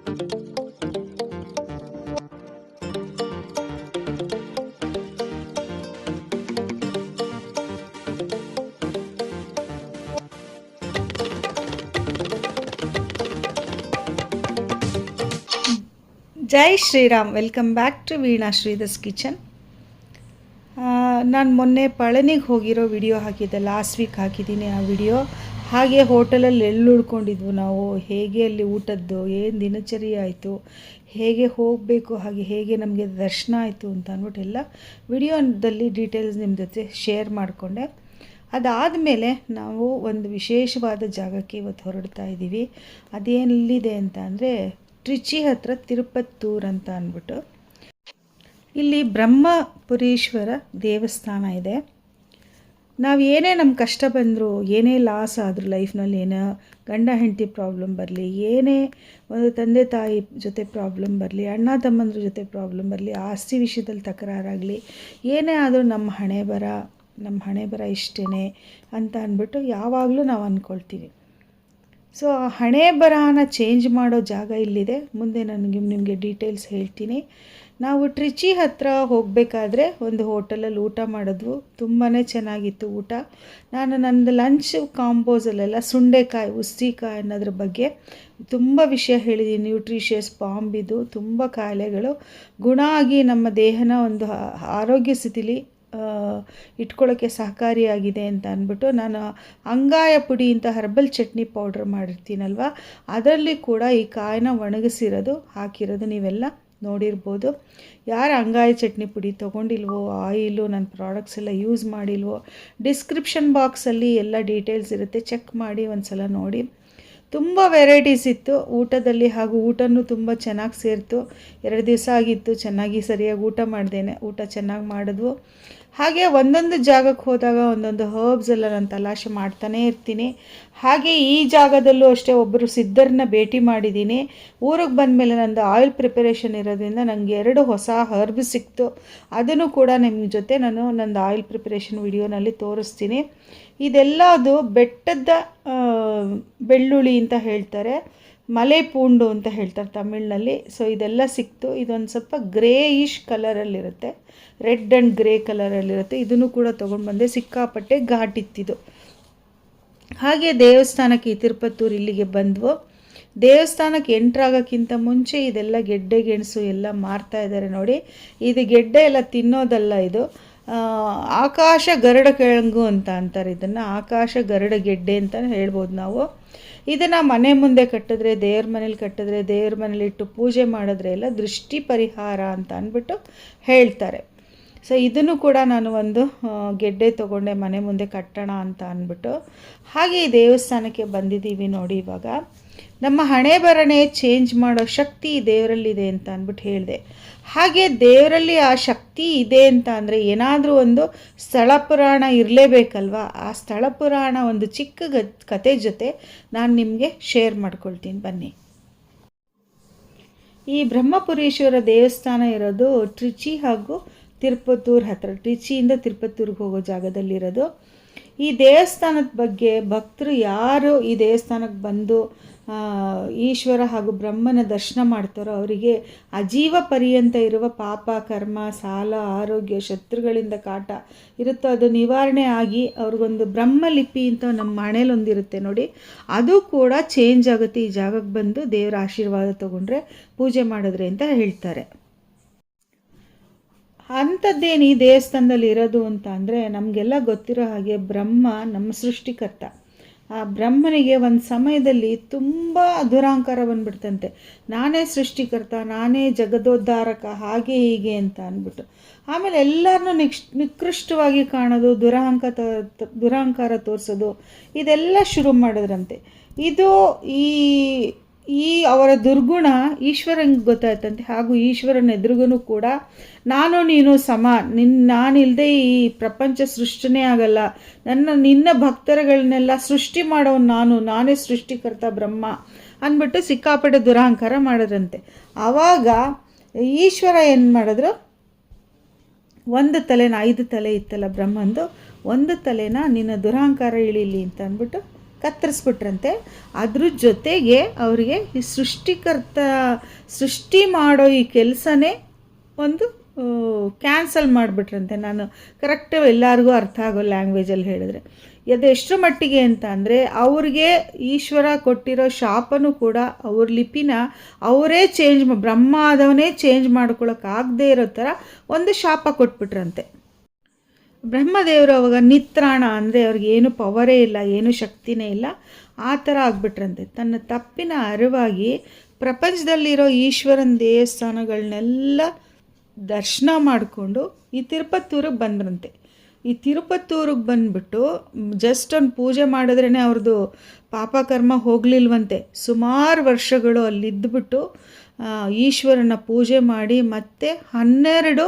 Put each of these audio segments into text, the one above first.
Jai Shriram. Welcome back to Veena Sridhar's kitchen. ನಾನು ಮೊನ್ನೆ ಪಳನಿಗೆ ಹೋಗಿರೋ ವಿಡಿಯೋ ಹಾಕಿದ್ದೆ, ಲಾಸ್ಟ್ ವೀಕ್ ಹಾಕಿದ್ದೀನಿ ಆ ವಿಡಿಯೋ. ಹಾಗೆ ಹೋಟೆಲಲ್ಲಿ ಎಲ್ಲಿ ಉಳ್ಕೊಂಡಿದ್ವು ನಾವು, ಹೇಗೆ ಅಲ್ಲಿ ಊಟದ್ದು, ಏನು ದಿನಚರಿ ಆಯಿತು, ಹೇಗೆ ಹೋಗಬೇಕು, ಹಾಗೆ ಹೇಗೆ ನಮಗೆ ದರ್ಶನ ಆಯಿತು ಅಂತ ಅಂದ್ಬಿಟ್ಟು ಎಲ್ಲ ವಿಡಿಯೋದಲ್ಲಿ ಡೀಟೇಲ್ಸ್ ನಿಮ್ಮ ಜೊತೆ ಶೇರ್ ಮಾಡಿಕೊಂಡೆ. ಅದಾದಮೇಲೆ ನಾವು ಒಂದು ವಿಶೇಷವಾದ ಜಾಗಕ್ಕೆ ಇವತ್ತು ಹೊರಡ್ತಾ ಇದ್ದೀವಿ. ಅದೇನಿದೆ ಅಂತ ಅಂದರೆ ಟ್ರಿಚಿ ಹತ್ರ ತಿರುಪತ್ತೂರು ಅಂತ ಅಂದ್ಬಿಟ್ಟು ಇಲ್ಲಿ ಬ್ರಹ್ಮಪುರೀಶ್ವರ ದೇವಸ್ಥಾನ ಇದೆ. ನಾವು ಏನೇ ನಮ್ಮ ಕಷ್ಟ ಬಂದರೂ, ಏನೇ ಲಾಸ್ ಆದರೂ ಲೈಫ್ನಲ್ಲಿ, ಏನೋ ಗಂಡ ಹೆಂಡತಿ ಪ್ರಾಬ್ಲಮ್ ಬರಲಿ, ಏನೇ ಒಂದು ತಂದೆ ತಾಯಿ ಜೊತೆ ಪ್ರಾಬ್ಲಮ್ ಬರಲಿ, ಅಣ್ಣ ತಮ್ಮಂದ್ರ ಜೊತೆ ಪ್ರಾಬ್ಲಮ್ ಬರಲಿ, ಆಸ್ತಿ ವಿಷಯದಲ್ಲಿ ತಕರಾರಾಗಲಿ, ಏನೇ ಆದರೂ ನಮ್ಮ ಹಣೆ ಬರ ಇಷ್ಟೇ ಅಂತ ಅಂದ್ಬಿಟ್ಟು ಯಾವಾಗಲೂ ನಾವು ಅಂದ್ಕೊಳ್ತೀವಿ. ಸೊ ಆ ಹಣೆ ಬರಹನ ಚೇಂಜ್ ಮಾಡೋ ಜಾಗ ಇಲ್ಲಿದೆ. ಮುಂದೆ ನಿಮಗೆ ಡೀಟೇಲ್ಸ್ ಹೇಳ್ತೀನಿ. ನಾವು ಟ್ರಿಚಿ ಹತ್ರ ಹೋಗಬೇಕಾದ್ರೆ ಒಂದು ಹೋಟೆಲಲ್ಲಿ ಊಟ ಮಾಡಿದ್ವು. ತುಂಬಾ ಚೆನ್ನಾಗಿತ್ತು ಊಟ. ನಾನು ನನ್ನ ಲಂಚ್ ಕಾಂಬೋಸಲ್ಲೆಲ್ಲ ಸುಂಡೆಕಾಯಿ, ಉಸ್ತಿಕಾಯಿ ಅನ್ನೋದ್ರ ಬಗ್ಗೆ ತುಂಬ ವಿಷಯ ಹೇಳಿದ್ದೀನಿ. ನ್ಯೂಟ್ರಿಷಿಯಸ್ ಬಾಂಬಿದು ತುಂಬ ಕಾಯಿಲೆಗಳು ಗುಣ ಆಗಿ ನಮ್ಮ ದೇಹನ ಒಂದು ಆರೋಗ್ಯ ಸ್ಥಿತಿಲಿ ಇಟ್ಕೊಳ್ಳೋಕ್ಕೆ ಸಹಕಾರಿಯಾಗಿದೆ ಅಂತ ಅಂದ್ಬಿಟ್ಟು ನಾನು ಅಂಗಾಯ ಪುಡಿ ಅಂತ ಹರ್ಬಲ್ ಚಟ್ನಿ ಪೌಡ್ರ್ ಮಾಡಿರ್ತೀನಲ್ವ, ಅದರಲ್ಲಿ ಕೂಡ ಈ ಕಾಯಿನ ಒಣಗಿಸಿರೋದು ಹಾಕಿರೋದು ನೀವೆಲ್ಲ ನೋಡಿರ್ಬೋದು. ಯಾರು ಅಂಗಾಯ ಚಟ್ನಿ ಪುಡಿ ತೊಗೊಂಡಿಲ್ವೋ, ಆಯಿಲು, ನನ್ನ ಪ್ರಾಡಕ್ಟ್ಸ್ ಎಲ್ಲ ಯೂಸ್ ಮಾಡಿಲ್ವೋ, ಡಿಸ್ಕ್ರಿಪ್ಷನ್ ಬಾಕ್ಸಲ್ಲಿ ಎಲ್ಲ ಡೀಟೇಲ್ಸ್ ಇರುತ್ತೆ, ಚೆಕ್ ಮಾಡಿ ಒಂದು ಸಲ ನೋಡಿ. ತುಂಬ ವೆರೈಟೀಸ್ ಇತ್ತು ಊಟದಲ್ಲಿ, ಹಾಗೂ ಊಟನೂ ತುಂಬ ಚೆನ್ನಾಗಿ ಸೇರಿತು. 2 ದಿವಸ ಆಗಿತ್ತು ಚೆನ್ನಾಗಿ ಸರಿಯಾಗಿ ಊಟ ಮಾಡ್ದೇನೆ, ಊಟ ಚೆನ್ನಾಗಿ ಮಾಡಿದ್ವು. ಹಾಗೆ ಒಂದೊಂದು ಜಾಗಕ್ಕೆ ಹೋದಾಗ ಒಂದೊಂದು ಹರ್ಬ್ಸ್ ಎಲ್ಲ ನಾನು ತಲಾಶೆ ಮಾಡ್ತಾನೇ ಇರ್ತೀನಿ. ಹಾಗೆ ಈ ಜಾಗದಲ್ಲೂ ಅಷ್ಟೇ ಒಬ್ಬರು ಸಿದ್ಧರನ್ನ ಭೇಟಿ ಮಾಡಿದ್ದೀನಿ. ಊರಿಗೆ ಬಂದಮೇಲೆ ನಂದು ಆಯಿಲ್ ಪ್ರಿಪರೇಷನ್ ಇರೋದ್ರಿಂದ ನನಗೆ 2 ಹೊಸ ಹರ್ಬ್ ಸಿಕ್ತು. ಅದನ್ನು ಕೂಡ ನಿಮ್ಮ ಜೊತೆ ನಾನು ನಂದು ಆಯಿಲ್ ಪ್ರಿಪರೇಷನ್ ವಿಡಿಯೋನಲ್ಲಿ ತೋರಿಸ್ತೀನಿ. ಇದೆಲ್ಲ ಅದು ಬೆಟ್ಟದ ಬೆಳ್ಳುಳ್ಳಿ ಅಂತ ಹೇಳ್ತಾರೆ, ಮಲೆ ಪೂಂಡು ಅಂತ ಹೇಳ್ತಾರೆ ತಮಿಳಿನಲ್ಲಿ. ಸೊ ಇದೆಲ್ಲ ಸಿಕ್ತು. ಇದೊಂದು ಸ್ವಲ್ಪ ಗ್ರೇಯಿಶ್ ಕಲರಲ್ಲಿರುತ್ತೆ, ರೆಡ್ ಆ್ಯಂಡ್ ಗ್ರೇ ಕಲರಲ್ಲಿರುತ್ತೆ. ಇದನ್ನು ಕೂಡ ತೊಗೊಂಡು ಬಂದೆ. ಸಿಕ್ಕಾಪಟ್ಟೆ ಘಾಟಿತ್ತಿದು. ಹಾಗೆ ದೇವಸ್ಥಾನಕ್ಕೆ, ಈ ತಿರುಪತ್ತೂರು ಇಲ್ಲಿಗೆ ಬಂದ್ವು. ದೇವಸ್ಥಾನಕ್ಕೆ ಎಂಟ್ರಾಗೋಕ್ಕಿಂತ ಮುಂಚೆ ಇದೆಲ್ಲ ಗೆಡ್ಡೆ ಗೆಣಸು ಎಲ್ಲ ಮಾರ್ತಾ ಇದ್ದಾರೆ ನೋಡಿ. ಇದು ಗೆಡ್ಡೆ ಎಲ್ಲ ತಿನ್ನೋದಲ್ಲ, ಇದು ಆಕಾಶ ಗರುಡ ಕೆಳಂಗು ಅಂತ ಅಂತಾರೆ. ಇದನ್ನು ಆಕಾಶ ಗರುಡ ಗೆಡ್ಡೆ ಅಂತ ಹೇಳ್ಬೋದು ನಾವು. ಇದನ್ನು ಮನೆ ಮುಂದೆ ಕಟ್ಟಿದ್ರೆ, ದೇವ್ರ ಮನೇಲಿ ಕಟ್ಟಿದ್ರೆ, ದೇವ್ರ ಮನೇಲಿಟ್ಟು ಪೂಜೆ ಮಾಡಿದ್ರೆ ಎಲ್ಲ ದೃಷ್ಟಿ ಪರಿಹಾರ ಅಂತ ಅಂದ್ಬಿಟ್ಟು ಹೇಳ್ತಾರೆ. ಸೊ ಇದನ್ನು ಕೂಡ ನಾನು ಒಂದು ಗೆಡ್ಡೆ ತೊಗೊಂಡೆ ಮನೆ ಮುಂದೆ ಕಟ್ಟೋಣ ಅಂತ ಅಂದ್ಬಿಟ್ಟು. ಹಾಗೆ ಈ ದೇವಸ್ಥಾನಕ್ಕೆ ಬಂದಿದ್ದೀವಿ ನೋಡಿ. ಇವಾಗ ನಮ್ಮ ಹಣೆ ಬರನೇ ಚೇಂಜ್ ಮಾಡೋ ಶಕ್ತಿ ದೇವರಲ್ಲಿದೆ ಅಂತ ಅಂದ್ಬಿಟ್ಟು ಹೇಳಿದೆ. ಹಾಗೆ ದೇವರಲ್ಲಿ ಆ ಶಕ್ತಿ ಇದೆ ಅಂತ ಅಂದರೆ ಏನಾದರೂ ಒಂದು ಸ್ಥಳ ಪುರಾಣ ಇರಲೇಬೇಕಲ್ವ. ಆ ಸ್ಥಳ ಪುರಾಣ ಒಂದು ಚಿಕ್ಕ ಕತೆ ಜೊತೆ ನಾನು ನಿಮಗೆ ಶೇರ್ ಮಾಡ್ಕೊಳ್ತೀನಿ ಬನ್ನಿ. ಈ ಬ್ರಹ್ಮಪುರೀಶ್ವರ ದೇವಸ್ಥಾನ ಇರೋದು ಟ್ರಿಚಿ ಹಾಗೂ ತಿರುಪತ್ತೂರು ಹತ್ರ, ಟ್ರಿಚಿಯಿಂದ ತಿರುಪತ್ತೂರಿಗೆ ಹೋಗೋ ಜಾಗದಲ್ಲಿರೋದು. ಈ ದೇವಸ್ಥಾನದ ಬಗ್ಗೆ ಭಕ್ತರು ಯಾರು ಈ ದೇವಸ್ಥಾನಕ್ಕೆ ಬಂದು ಈಶ್ವರ ಹಾಗೂ ಬ್ರಹ್ಮನ ದರ್ಶನ ಮಾಡ್ತಾರೋ ಅವರಿಗೆ ಅಜೀವ ಪರ್ಯಂತ ಇರುವ ಪಾಪ, ಕರ್ಮ, ಸಾಲ, ಆರೋಗ್ಯ, ಶತ್ರುಗಳಿಂದ ಕಾಟ ಇರುತ್ತೋ ಅದು ನಿವಾರಣೆ ಆಗಿ ಅವ್ರಿಗೊಂದು ಬ್ರಹ್ಮಲಿಪಿ ಅಂತ ನಮ್ಮ ಮನೇಲಿ ಒಂದಿರುತ್ತೆ ನೋಡಿ, ಅದು ಕೂಡ ಚೇಂಜ್ ಆಗುತ್ತೆ ಈ ಜಾಗಕ್ಕೆ ಬಂದು ದೇವರ ಆಶೀರ್ವಾದ ತೊಗೊಂಡ್ರೆ, ಪೂಜೆ ಮಾಡಿದ್ರೆ ಅಂತ ಹೇಳ್ತಾರೆ. ಅಂಥದ್ದೇನು ಈ ದೇವಸ್ಥಾನದಲ್ಲಿ ಇರೋದು ಅಂತ ಅಂದರೆ, ನಮಗೆಲ್ಲ ಗೊತ್ತಿರೋ ಹಾಗೆ ಬ್ರಹ್ಮ ನಮ್ಮ ಸೃಷ್ಟಿಕರ್ತ. ಆ ಬ್ರಹ್ಮನಿಗೆ ಒಂದು ಸಮಯದಲ್ಲಿ ತುಂಬ ದುರಹಂಕಾರ ಬಂದ್ಬಿಡ್ತಂತೆ. ನಾನೇ ಸೃಷ್ಟಿಕರ್ತ, ನಾನೇ ಜಗದೋದ್ಧಾರಕ, ಹಾಗೆ ಹೀಗೆ ಅಂತ ಅಂದ್ಬಿಟ್ಟು. ಆಮೇಲೆ ಎಲ್ಲರನ್ನೂ ನಿಕೃಷ್ಟವಾಗಿ ಕಾಣೋದು, ದುರಹಂಕಾರ ತೋರಿಸೋದು, ಇದೆಲ್ಲ ಶುರು ಮಾಡಿದ್ರಂತೆ. ಇದು ಈ ಅವರ ದುರ್ಗುಣ ಈಶ್ವರನಿಗೆ ಗೊತ್ತಾಯ್ತಂತೆ. ಹಾಗೂ ಈಶ್ವರನ ಎದುರಿಗೂ ಕೂಡ ನಾನು ನೀನು ಸಮ, ನಾನಿಲ್ಲದೆ ಈ ಪ್ರಪಂಚ ಸೃಷ್ಟಿನೇ ಆಗಲ್ಲ, ನಿನ್ನ ಭಕ್ತರುಗಳನ್ನೆಲ್ಲ ಸೃಷ್ಟಿ ಮಾಡೋನು ನಾನೇ ಸೃಷ್ಟಿಕರ್ತ ಬ್ರಹ್ಮ ಅಂದ್ಬಿಟ್ಟು ಸಿಕ್ಕಾಪಟ್ಟೆ ದುರಹಂಕಾರ ಮಾಡಿದ್ರಂತೆ. ಆವಾಗ ಈಶ್ವರ ಏನು ಮಾಡಿದ್ರು, ಒಂದು ತಲೆನ, 5 ತಲೆ ಇತ್ತಲ್ಲ ಬ್ರಹ್ಮಂದು, ಒಂದು ತಲೆನ ನಿನ್ನ ದುರಹಂಕಾರ ಇಳೀಲಿ ಅಂತ ಅಂದ್ಬಿಟ್ಟು ಕತ್ತರಿಸ್ಬಿಟ್ರಂತೆ. ಅದ್ರ ಜೊತೆಗೆ ಅವರಿಗೆ ಈ ಸೃಷ್ಟಿ ಮಾಡೋ ಈ ಕೆಲಸನೇ ಒಂದು ಕ್ಯಾನ್ಸಲ್ ಮಾಡಿಬಿಟ್ರಂತೆ. ನಾನು ಕರೆಕ್ಟ್ ಎಲ್ಲರಿಗೂ ಅರ್ಥ ಆಗೋ ಲ್ಯಾಂಗ್ವೇಜಲ್ಲಿ ಹೇಳಿದ್ರೆ ಅದು ಎಷ್ಟರ ಮಟ್ಟಿಗೆ ಅಂತ ಅಂದರೆ, ಅವ್ರಿಗೆ ಈಶ್ವರ ಕೊಟ್ಟಿರೋ ಶಾಪನೂ ಕೂಡ ಅವ್ರ ಲಿಪಿನ ಅವರೇ ಬ್ರಹ್ಮ ಆದವನೇ ಚೇಂಜ್ ಮಾಡ್ಕೊಳಕ್ಕಾಗದೇ ಇರೋ ಥರ ಒಂದು ಶಾಪ ಕೊಟ್ಬಿಟ್ರಂತೆ. ಬ್ರಹ್ಮದೇವರು ಅವಾಗ ನಿತ್ರಾಣ ಅಂದರೆ ಅವ್ರಿಗೆ ಏನು ಪವರೇ ಇಲ್ಲ, ಏನು ಶಕ್ತಿನೇ ಇಲ್ಲ, ಆ ಥರ ಆಗಿಬಿಟ್ರಂತೆ. ತನ್ನ ತಪ್ಪಿನ ಅರಿವಾಗಿ ಪ್ರಪಂಚದಲ್ಲಿರೋ ಈಶ್ವರನ ದೇವಸ್ಥಾನಗಳನ್ನೆಲ್ಲ ದರ್ಶನ ಮಾಡಿಕೊಂಡು ಈ ತಿರುಪತ್ತೂರಿಗೆ ಬಂದ್ರಂತೆ. ಈ ತಿರುಪತ್ತೂರಿಗೆ ಬಂದುಬಿಟ್ಟು ಜಸ್ಟ್ ಒಂದು ಪೂಜೆ ಮಾಡಿದ್ರೇ ಅವ್ರದ್ದು ಪಾಪಕರ್ಮ ಹೋಗಲಿಲ್ವಂತೆ. ಸುಮಾರು ವರ್ಷಗಳು ಅಲ್ಲಿದ್ದುಬಿಟ್ಟು ಈಶ್ವರನ ಪೂಜೆ ಮಾಡಿ ಮತ್ತೆ 12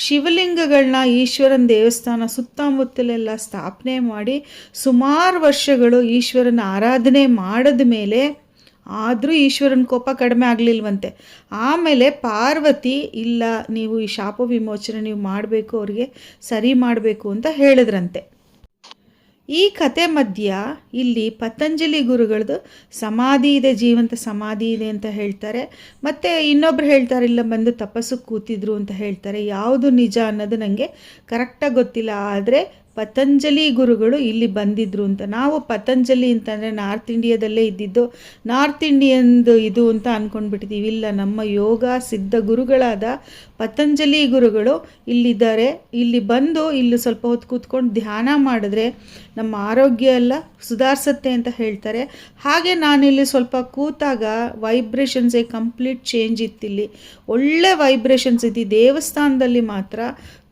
ಶಿವಲಿಂಗಗಳನ್ನ ಈಶ್ವರನ ದೇವಸ್ಥಾನ ಸುತ್ತಮುತ್ತಲೆಲ್ಲ ಸ್ಥಾಪನೆ ಮಾಡಿ ಸುಮಾರು ವರ್ಷಗಳು ಈಶ್ವರನ ಆರಾಧನೆ ಮಾಡಿದ ಮೇಲೆ ಆದರೂ ಈಶ್ವರನ ಕೋಪ ಕಡಿಮೆ ಆಗಲಿಲ್ವಂತೆ. ಆಮೇಲೆ ಪಾರ್ವತಿ, ಇಲ್ಲ ನೀವು ಈ ಶಾಪ ವಿಮೋಚನೆ ನೀವು ಮಾಡಬೇಕು, ಅವ್ರಿಗೆ ಸರಿ ಮಾಡಬೇಕು ಅಂತ ಹೇಳಿದ್ರಂತೆ. ಈ ಕತೆ ಮಧ್ಯ ಇಲ್ಲಿ ಪತಂಜಲಿ ಗುರುಗಳದ್ದು ಸಮಾಧಿ ಇದೆ, ಜೀವಂತ ಸಮಾಧಿ ಇದೆ ಅಂತ ಹೇಳ್ತಾರೆ. ಮತ್ತು ಇನ್ನೊಬ್ರು ಹೇಳ್ತಾರೆ ಇಲ್ಲ ಬಂದು ತಪಸ್ಸು ಕೂತಿದ್ರು ಅಂತ ಹೇಳ್ತಾರೆ. ಯಾವುದು ನಿಜ ಅನ್ನೋದು ನನಗೆ ಕರೆಕ್ಟಾಗಿ ಗೊತ್ತಿಲ್ಲ. ಆದರೆ ಪತಂಜಲಿ ಗುರುಗಳು ಇಲ್ಲಿ ಬಂದಿದ್ರು ಅಂತ. ನಾವು ಪತಂಜಲಿ ಅಂತಂದರೆ ನಾರ್ತ್ ಇಂಡಿಯಾದಲ್ಲೇ ಇದ್ದಿದ್ದು, ನಾರ್ತ್ ಇಂಡಿಯನ್ದು ಇದು ಅಂತ ಅಂದ್ಕೊಂಡ್ಬಿಟ್ಟಿದ್ದೀವಿ. ಇಲ್ಲ, ನಮ್ಮ ಯೋಗ ಸಿದ್ಧ ಗುರುಗಳಾದ ಪತಂಜಲಿ ಗುರುಗಳು ಇಲ್ಲಿದ್ದಾರೆ. ಇಲ್ಲಿ ಬಂದು ಇಲ್ಲಿ ಸ್ವಲ್ಪ ಹೊತ್ತು ಕೂತ್ಕೊಂಡು ಧ್ಯಾನ ಮಾಡಿದ್ರೆ ನಮ್ಮ ಆರೋಗ್ಯ ಎಲ್ಲ ಸುಧಾರಿಸುತ್ತೆ ಅಂತ ಹೇಳ್ತಾರೆ. ಹಾಗೆ ನಾನಿಲ್ಲಿ ಸ್ವಲ್ಪ ಕೂತಾಗ ವೈಬ್ರೇಷನ್ಸೇ ಕಂಪ್ಲೀಟ್ ಚೇಂಜ್ ಇತ್ತಿಲ್ಲಿ. ಒಳ್ಳೆ ವೈಬ್ರೇಷನ್ಸ್ ಇದೆ. ದೇವಸ್ಥಾನದಲ್ಲಿ ಮಾತ್ರ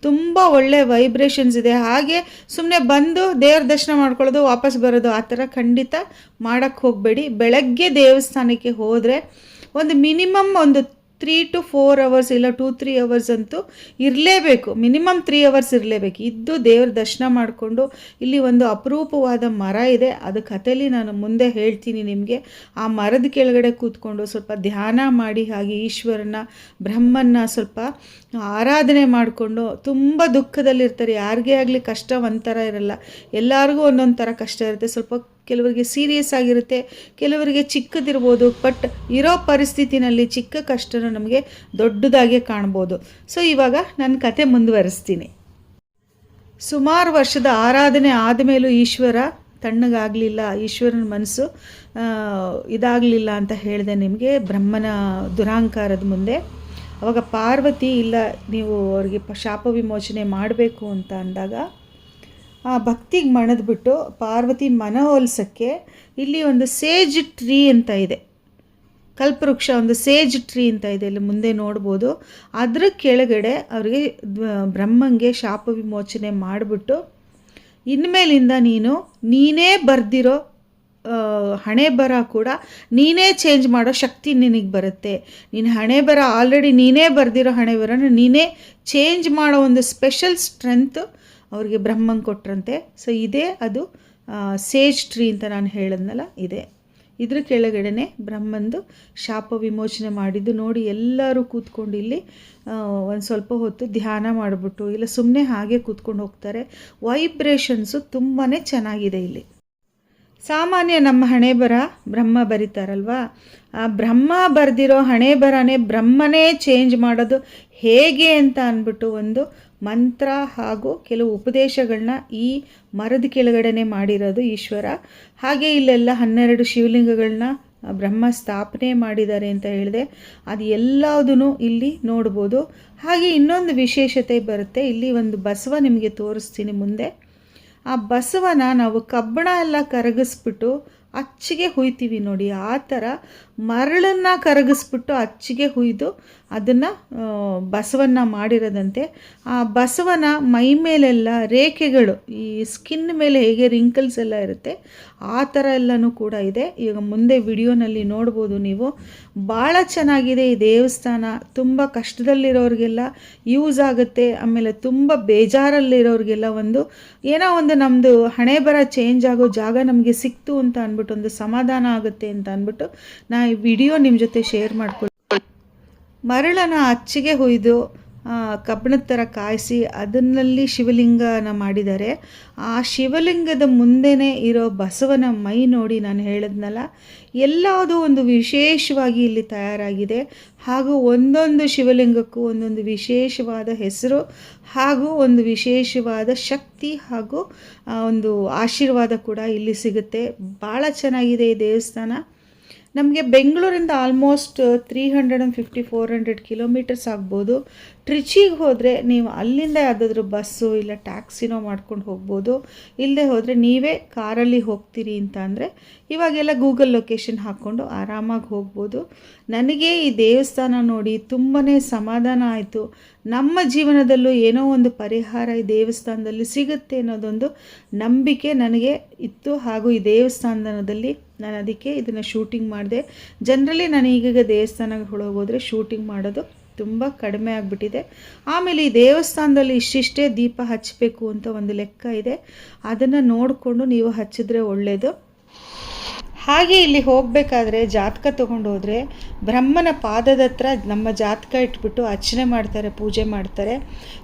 ತುಂಬ ಒಳ್ಳೆ ವೈಬ್ರೇಷನ್ಸ್ ಇದೆ. ಹಾಗೆ ಸುಮ್ಮನೆ ಬಂದು ದೇವ್ರ ದರ್ಶನ ಮಾಡ್ಕೊಳ್ಳೋದು ವಾಪಸ್ ಬರೋದು ಆ ಥರ ಖಂಡಿತ ಮಾಡೋಕ್ಕೆ ಹೋಗಬೇಡಿ. ಬೆಳಗ್ಗೆ ದೇವಸ್ಥಾನಕ್ಕೆ ಹೋದರೆ ಒಂದು ಮಿನಿಮಮ್ ಒಂದು 3 to 4 hours, ಇಲ್ಲ 2-3 hours ಅಂತೂ ಇರಲೇಬೇಕು. ಮಿನಿಮಮ್ 3 hours ಇರಲೇಬೇಕು. ಇದ್ದು ದೇವ್ರ ದರ್ಶನ ಮಾಡಿಕೊಂಡು ಇಲ್ಲಿ ಒಂದು ಅಪರೂಪವಾದ ಮರ ಇದೆ, ಅದು ಕಥೆಯಲ್ಲಿ ನಾನು ಮುಂದೆ ಹೇಳ್ತೀನಿ ನಿಮಗೆ. ಆ ಮರದ ಕೆಳಗಡೆ ಕೂತ್ಕೊಂಡು ಸ್ವಲ್ಪ ಧ್ಯಾನ ಮಾಡಿ ಹಾಗೆ ಈಶ್ವರನ ಬ್ರಹ್ಮನ್ನ ಸ್ವಲ್ಪ ಆರಾಧನೆ ಮಾಡಿಕೊಂಡು, ತುಂಬ ದುಃಖದಲ್ಲಿರ್ತಾರೆ, ಯಾರಿಗೇ ಆಗಲಿ ಕಷ್ಟ ಒಂಥರ ಇರಲ್ಲ, ಎಲ್ಲರಿಗೂ ಒಂದೊಂದು ಥರ ಕಷ್ಟ ಇರುತ್ತೆ. ಸ್ವಲ್ಪ ಕೆಲವರಿಗೆ ಸೀರಿಯಸ್ ಆಗಿರುತ್ತೆ, ಕೆಲವರಿಗೆ ಚಿಕ್ಕದಿರ್ಬೋದು. ಬಟ್ ಇರೋ ಪರಿಸ್ಥಿತಿನಲ್ಲಿ ಚಿಕ್ಕ ಕಷ್ಟನೂ ನಮಗೆ ದೊಡ್ಡದಾಗೆ ಕಾಣ್ಬೋದು. ಸೊ ಇವಾಗ ನನ್ನ ಕತೆ ಮುಂದುವರಿಸ್ತೀನಿ. ಸುಮಾರು ವರ್ಷದ ಆರಾಧನೆ ಆದಮೇಲೂ ಈಶ್ವರ ತಣ್ಣಗಾಗಲಿಲ್ಲ, ಈಶ್ವರನ ಮನಸ್ಸು ಇದಾಗಲಿಲ್ಲ ಅಂತ ಹೇಳಿದೆ ನಿಮಗೆ ಬ್ರಹ್ಮನ ದುರಹಂಕಾರದ ಮುಂದೆ. ಅವಾಗ ಪಾರ್ವತಿ, ಇಲ್ಲ ನೀವು ಅವ್ರಿಗೆ ಶಾಪ ವಿಮೋಚನೆ ಮಾಡಬೇಕು ಅಂತ ಅಂದಾಗ ಆ ಭಕ್ತಿಗೆ ಮಣದ್ಬಿಟ್ಟು ಪಾರ್ವತಿ ಮನವೊಲಿಸೋಕ್ಕೆ ಇಲ್ಲಿ ಒಂದು ಸೇಜ್ ಟ್ರೀ ಅಂತ ಇದೆ, ಕಲ್ಪವೃಕ್ಷ, ಒಂದು ಸೇಜ್ ಟ್ರೀ ಅಂತ ಇದೆ, ಇಲ್ಲಿ ಮುಂದೆ ನೋಡ್ಬೋದು. ಅದ್ರ ಕೆಳಗಡೆ ಅವ್ರಿಗೆ ಬ್ರಹ್ಮಂಗೆ ಶಾಪ ವಿಮೋಚನೆ ಮಾಡಿಬಿಟ್ಟು, ಇನ್ಮೇಲಿಂದ ನೀನೇ ಬರೆದಿರೋ ಹಣೆ ಬರ ಕೂಡ ನೀನೇ ಚೇಂಜ್ ಮಾಡೋ ಶಕ್ತಿ ನಿನಗೆ ಬರುತ್ತೆ. ನಿನ್ನ ಹಣೆ ಬರ ಆಲ್ರೆಡಿ ನೀನೇ ಬರೆದಿರೋ ಹಣೆ ಬರನ ನೀನೇ ಚೇಂಜ್ ಮಾಡೋ ಒಂದು ಸ್ಪೆಷಲ್ ಸ್ಟ್ರೆಂತ್ ಅವ್ರಿಗೆ ಬ್ರಹ್ಮಂಗೆ ಕೊಟ್ರಂತೆ. ಸೊ ಇದೇ ಅದು ಸೇಜ್ ಟ್ರೀ ಅಂತ ನಾನು ಹೇಳಿದ್ನಲ್ಲ, ಇದೆ. ಇದ್ರ ಕೆಳಗಡೆ ಬ್ರಹ್ಮಂದು ಶಾಪ ವಿಮೋಚನೆ ಮಾಡಿದ್ದು ನೋಡಿ ಎಲ್ಲರೂ ಕೂತ್ಕೊಂಡು ಇಲ್ಲಿ ಒಂದು ಸ್ವಲ್ಪ ಹೊತ್ತು ಧ್ಯಾನ ಮಾಡಿಬಿಟ್ಟು, ಇಲ್ಲ ಸುಮ್ಮನೆ ಹಾಗೆ ಕೂತ್ಕೊಂಡು ಹೋಗ್ತಾರೆ. ವೈಬ್ರೇಷನ್ಸು ತುಂಬಾ ಚೆನ್ನಾಗಿದೆ ಇಲ್ಲಿ. ಸಾಮಾನ್ಯ ನಮ್ಮ ಹಣೆ ಬರ ಬ್ರಹ್ಮ ಬರೀತಾರಲ್ವ, ಆ ಬ್ರಹ್ಮ ಬರೆದಿರೋ ಹಣೆ ಬರನೇ ಬ್ರಹ್ಮನೇ ಚೇಂಜ್ ಮಾಡೋದು ಹೇಗೆ ಅಂತ ಅಂದ್ಬಿಟ್ಟು ಒಂದು ಮಂತ್ರ ಹಾಗೂ ಕೆಲವು ಉಪದೇಶಗಳನ್ನ ಈ ಮರದ ಕೆಳಗಡೆ ಮಾಡಿರೋದು ಈಶ್ವರ. ಹಾಗೆ ಇಲ್ಲೆಲ್ಲ 12 ಶಿವಲಿಂಗಗಳನ್ನ ಬ್ರಹ್ಮ ಸ್ಥಾಪನೆ ಮಾಡಿದ್ದಾರೆ ಅಂತ ಹೇಳಿದೆ. ಅದು ಎಲ್ಲದೂ ಇಲ್ಲಿ ನೋಡ್ಬೋದು. ಹಾಗೆ ಇನ್ನೊಂದು ವಿಶೇಷತೆ ಬರುತ್ತೆ, ಇಲ್ಲಿ ಒಂದು ಬಸವ ನಿಮಗೆ ತೋರಿಸ್ತೀನಿ ಮುಂದೆ. ಆ ಬಸವನ ನಾವು ಕಬ್ಬಣ ಎಲ್ಲ ಕರಗಿಸ್ಬಿಟ್ಟು ಅಚ್ಚಿಗೆ ಹುಯ್ತೀವಿ ನೋಡಿ, ಆ ಥರ ಮರಳನ್ನು ಕರಗಿಸ್ಬಿಟ್ಟು ಅಚ್ಚಿಗೆ ಹುಯ್ದು ಅದನ್ನು ಬಸವನ್ನ ಮಾಡಿರೋದಂತೆ. ಆ ಬಸವನ ಮೈ ಮೇಲೆಲ್ಲ ರೇಖೆಗಳು, ಈ ಸ್ಕಿನ್ ಮೇಲೆ ಹೇಗೆ ರಿಂಕಲ್ಸ್ ಎಲ್ಲ ಇರುತ್ತೆ ಆ ಥರ ಎಲ್ಲನೂ ಕೂಡ ಇದೆ. ಈಗ ಮುಂದೆ ವಿಡಿಯೋನಲ್ಲಿ ನೋಡ್ಬೋದು ನೀವು. ಭಾಳ ಚೆನ್ನಾಗಿದೆ ಈ ದೇವಸ್ಥಾನ. ತುಂಬ ಕಷ್ಟದಲ್ಲಿರೋರಿಗೆಲ್ಲ ಯೂಸ್ ಆಗುತ್ತೆ. ಆಮೇಲೆ ತುಂಬ ಬೇಜಾರಲ್ಲಿರೋರಿಗೆಲ್ಲ ಏನೋ ಒಂದು ನಮ್ಮದು ಹಣೆ ಬರ ಚೇಂಜ್ ಆಗೋ ಜಾಗ ನಮಗೆ ಸಿಕ್ತು ಅಂತ ಅಂದ್ಬಿಟ್ಟು ಒಂದು ಸಮಾಧಾನ ಆಗುತ್ತೆ ಅಂತ ಅಂದ್ಬಿಟ್ಟು ನಾ ಈ ವಿಡಿಯೋ ನಿಮ್ಮ ಜೊತೆ ಶೇರ್ ಮಾಡ್ಕೊಳ್ಳಿ. ಮರಳನ್ನು ಅಚ್ಚಿಗೆ ಹುಯ್ದು ಕಬ್ಬಿಣದ ಥರ ಕಾಯಿಸಿ ಅದನ್ನಲ್ಲಿ ಶಿವಲಿಂಗನ ಮಾಡಿದ್ದಾರೆ. ಆ ಶಿವಲಿಂಗದ ಮುಂದೆನೇ ಇರೋ ಬಸವನ ಮೈ ನೋಡಿ, ನಾನು ಹೇಳಿದ್ನಲ್ಲ, ಎಲ್ಲದೂ ಒಂದು ವಿಶೇಷವಾಗಿ ಇಲ್ಲಿ ತಯಾರಾಗಿದೆ. ಹಾಗೂ ಒಂದೊಂದು ಶಿವಲಿಂಗಕ್ಕೂ ಒಂದೊಂದು ವಿಶೇಷವಾದ ಹೆಸರು ಹಾಗೂ ಒಂದು ವಿಶೇಷವಾದ ಶಕ್ತಿ ಹಾಗೂ ಒಂದು ಆಶೀರ್ವಾದ ಕೂಡ ಇಲ್ಲಿ ಸಿಗುತ್ತೆ. ಭಾಳ ಚೆನ್ನಾಗಿದೆ ಈ ದೇವಸ್ಥಾನ. ನಮಗೆ ಬೆಂಗಳೂರಿಂದ ಆಲ್ಮೋಸ್ಟ್ 350-400 ಕಿಲೋಮೀಟರ್ಸ್ ಆಗ್ಬೋದು. ಟ್ರಿಚಿಗೆ ಹೋದರೆ ನೀವು ಅಲ್ಲಿಂದ ಯಾವುದಾದ್ರೂ ಬಸ್ಸು ಇಲ್ಲ ಟ್ಯಾಕ್ಸಿನೋ ಮಾಡ್ಕೊಂಡು ಹೋಗ್ಬೋದು. ಇಲ್ಲದೆ ಹೋದರೆ ನೀವೇ ಕಾರಲ್ಲಿ ಹೋಗ್ತೀರಿ ಅಂತ ಅಂದರೆ ಇವಾಗೆಲ್ಲ ಗೂಗಲ್ ಲೊಕೇಶನ್ ಹಾಕ್ಕೊಂಡು ಆರಾಮಾಗಿ ಹೋಗ್ಬೋದು. ನನಗೆ ಈ ದೇವಸ್ಥಾನ ನೋಡಿ ತುಂಬಾ ಸಮಾಧಾನ ಆಯಿತು. ನಮ್ಮ ಜೀವನದಲ್ಲೂ ಏನೋ ಒಂದು ಪರಿಹಾರ ಈ ದೇವಸ್ಥಾನದಲ್ಲಿ ಸಿಗುತ್ತೆ ಅನ್ನೋದೊಂದು ನಂಬಿಕೆ ನನಗೆ ಇತ್ತು. ಹಾಗೂ ಈ ದೇವಸ್ಥಾನದಲ್ಲಿ ನಾನು ಅದಕ್ಕೆ ಇದನ್ನು ಶೂಟಿಂಗ್ ಮಾಡಿದೆ. ಜನರಲಿ ನಾನು ಈಗೀಗ ದೇವಸ್ಥಾನಗಳಿಗೆ ಹೋದರೆ ಶೂಟಿಂಗ್ ಮಾಡೋದು ತುಂಬ ಕಡಿಮೆ ಆಗಿಬಿಟ್ಟಿದೆ. ಆಮೇಲೆ ಈ ದೇವಸ್ಥಾನದಲ್ಲಿ ಇಷ್ಟಿಷ್ಟೇ ದೀಪ ಹಚ್ಚಬೇಕು ಅಂತ ಒಂದು ಲೆಕ್ಕ ಇದೆ. ಅದನ್ನು ನೋಡಿಕೊಂಡು ನೀವು ಹಚ್ಚಿದ್ರೆ ಒಳ್ಳೆಯದು. ಹಾಗೆ ಇಲ್ಲಿ ಹೋಗಬೇಕಾದ್ರೆ ಜಾತಕ ತೊಗೊಂಡು ಹೋದರೆ ಬ್ರಹ್ಮನ ಪಾದದ ಹತ್ರ ನಮ್ಮ ಜಾತಕ ಇಟ್ಬಿಟ್ಟು ಅರ್ಚನೆ ಮಾಡ್ತಾರೆ, ಪೂಜೆ ಮಾಡ್ತಾರೆ.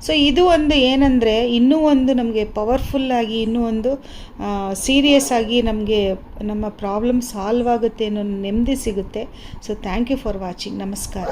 ಸೊ ಇದು ಒಂದು ಏನಂದರೆ ಇನ್ನೂ ಒಂದು ನಮಗೆ ಪವರ್ಫುಲ್ಲಾಗಿ, ಇನ್ನೂ ಒಂದು ಸೀರಿಯಸ್ ಆಗಿ ನಮಗೆ ನಮ್ಮ ಪ್ರಾಬ್ಲಮ್ ಸಾಲ್ವ್ ಆಗುತ್ತೆ ಅನ್ನೋ ನೆಮ್ಮದಿ ಸಿಗುತ್ತೆ. So thank you for watching. ನಮಸ್ಕಾರ.